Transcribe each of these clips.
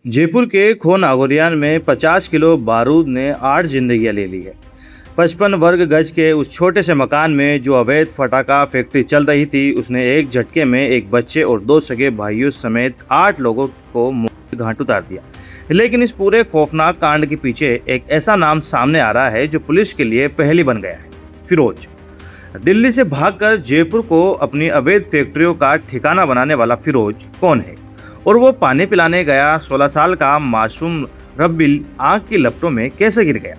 जयपुर के खो नागोरियान में 50 किलो बारूद ने 8 जिंदगियां ले ली है। 55 वर्ग गज के उस छोटे से मकान में जो अवैध फटाखा फैक्ट्री चल रही थी, उसने एक झटके में एक बच्चे और 2 सगे भाइयों समेत 8 लोगों को मौत के घाट उतार दिया। लेकिन इस पूरे खौफनाक कांड के पीछे एक ऐसा नाम सामने आ रहा है जो पुलिस के लिए पहेली बन गया है। फिरोज। दिल्ली से भागकर जयपुर को अपनी अवैध फैक्ट्रियों का ठिकाना बनाने वाला फिरोज कौन है, और वो पानी पिलाने गया 16 साल का मासूम रब्बिल आग की लपटों में कैसे गिर गया।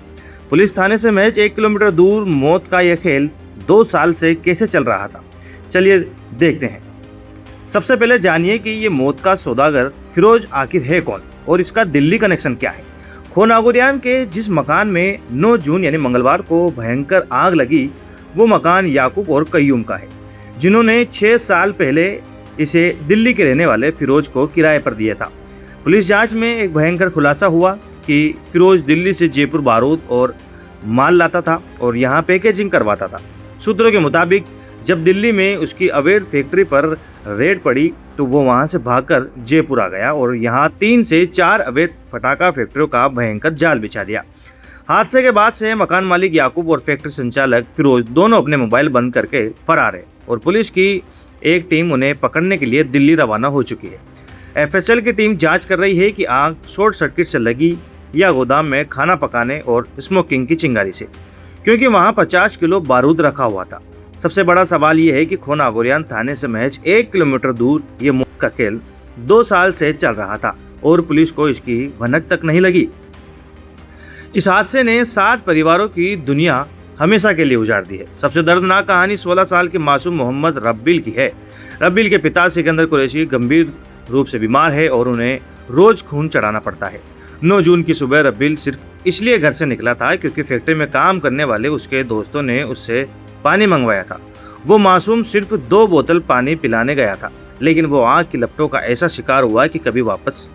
पुलिस थाने से महज 1 किलोमीटर दूर मौत का यह खेल 2 साल से कैसे चल रहा था, चलिए देखते हैं। सबसे पहले जानिए कि ये मौत का सौदागर फिरोज आखिर है कौन और इसका दिल्ली कनेक्शन क्या है। खो नागोरियान के जिस मकान में 9 जून यानी मंगलवार को भयंकर आग लगी, वो मकान याकूब और कय्यूम का है, जिन्होंने 6 साल पहले इसे दिल्ली के रहने वाले फिरोज को किराए पर दिया था। पुलिस जांच में एक भयंकर खुलासा हुआ कि फिरोज दिल्ली से जयपुर बारूद और माल लाता था और यहाँ पैकेजिंग करवाता था। सूत्रों के मुताबिक जब दिल्ली में उसकी अवैध फैक्ट्री पर रेड पड़ी तो वो वहाँ से भागकर जयपुर आ गया और यहाँ 3 से 4 अवैध फटाखा फैक्ट्रियों का भयंकर जाल बिछा दिया। हादसे के बाद से मकान मालिक याकूब और फैक्ट्री संचालक फिरोज दोनों अपने मोबाइल बंद करके फरार है और पुलिस की एक टीम उन्हें पकड़ने के लिए दिल्ली रवाना हो चुकी है। एफएसएल की टीम जांच कर रही है कि आग शॉर्ट सर्किट से लगी या गोदाम में खाना पकाने और स्मोकिंग की चिंगारी से, क्योंकि वहां 50 किलो बारूद रखा हुआ था। सबसे बड़ा सवाल ये है कि खो नागोरियान थाने से महज 1 किलोमीटर दूर ये मौत का खेल 2 साल से चल रहा था और पुलिस को इसकी भनक तक नहीं लगी। इस हादसे ने 7 परिवारों की दुनिया हमेशा के लिए उजाड़ दी है। सबसे दर्दनाक कहानी 16 साल के मासूम मोहम्मद रब्बिल की है। रब्बिल के पिता सिकंदर कुरैशी गंभीर रूप से बीमार है और उन्हें रोज खून चढ़ाना पड़ता है। 9 जून की सुबह रब्बिल सिर्फ इसलिए घर से निकला था क्योंकि फैक्ट्री में काम करने वाले उसके दोस्तों ने उससे पानी मंगवाया था। वो मासूम सिर्फ 2 बोतल पानी पिलाने गया था, लेकिन वो आग की लपटों का ऐसा शिकार हुआ कि कभी वापस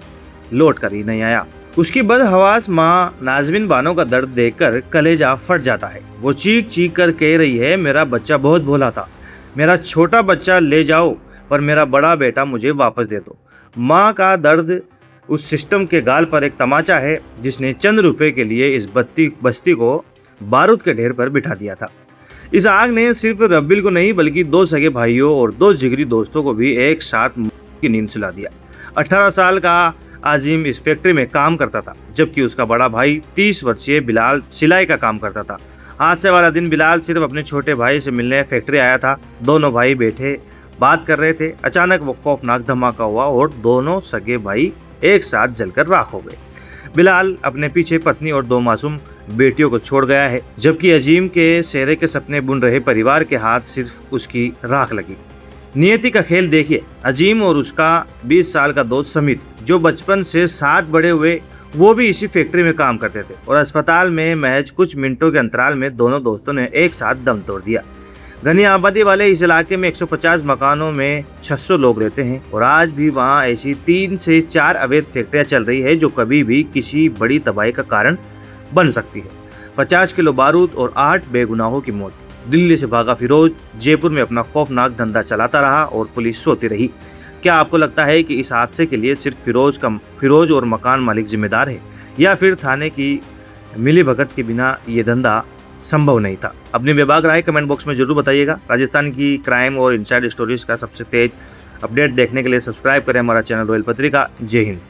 लौट कर ही नहीं आया। उसकी बदहवास माँ नाज़मीन बानो का दर्द देखकर कलेजा फट जाता है। वो चीख चीख कर कह रही है, मेरा बच्चा बहुत भोला था, मेरा छोटा बच्चा ले जाओ पर मेरा बड़ा बेटा मुझे वापस दे दो। माँ का दर्द उस सिस्टम के गाल पर एक तमाचा है जिसने चंद रुपए के लिए इस बस्ती को बारूद के ढेर पर बिठा दिया था। इस आग ने सिर्फ रब्बिल को नहीं बल्कि 2 सगे भाइयों और 2 जिगरी दोस्तों को भी एक साथ मौत की नींद सुला दिया। 18 साल का आजिम इस फैक्ट्री में काम करता था, जबकि उसका बड़ा भाई 30 वर्षीय बिलाल सिलाई का काम करता था। हादसे वाला दिन बिलाल सिर्फ अपने छोटे भाई से मिलने फैक्ट्री आया था। दोनों भाई बैठे बात कर रहे थे। अचानक वो खौफनाक धमाका हुआ और दोनों सगे भाई एक साथ जलकर राख हो गए। बिलाल अपने पीछे पत्नी और 2 मासूम बेटियों को छोड़ गया है, जबकि अजीम के सेहरे के सपने बुन रहे परिवार के हाथ सिर्फ उसकी राख लगी। नियति का खेल देखिए। अजीम और उसका 20 साल का दोस्त समित, जो बचपन से साथ बड़े हुए, वो भी इसी फैक्ट्री में काम करते थे और अस्पताल में महज कुछ मिनटों के अंतराल में दोनों दोस्तों ने एक साथ दम तोड़ दिया। घनी आबादी वाले इस इलाके में 150 मकानों में 600 लोग रहते हैं और आज भी वहाँ ऐसी 3 से 4 अवैध फैक्ट्रियाँ चल रही है जो कभी भी किसी बड़ी तबाही का कारण बन सकती है। 50 किलो बारूद और 8 बेगुनाहों की मौत। दिल्ली से भागा फिरोज जयपुर में अपना खौफनाक धंधा चलाता रहा और पुलिस सोती रही। क्या आपको लगता है कि इस हादसे के लिए सिर्फ फिरोज और मकान मालिक जिम्मेदार है, या फिर थाने की मिलीभगत के बिना ये धंधा संभव नहीं था? अपनी बेबाक राय कमेंट बॉक्स में जरूर बताइएगा। राजस्थान की क्राइम और इनसाइड स्टोरीज का सबसे तेज अपडेट देखने के लिए सब्सक्राइब करें हमारा चैनल रॉयल पत्रिका। जय हिंद।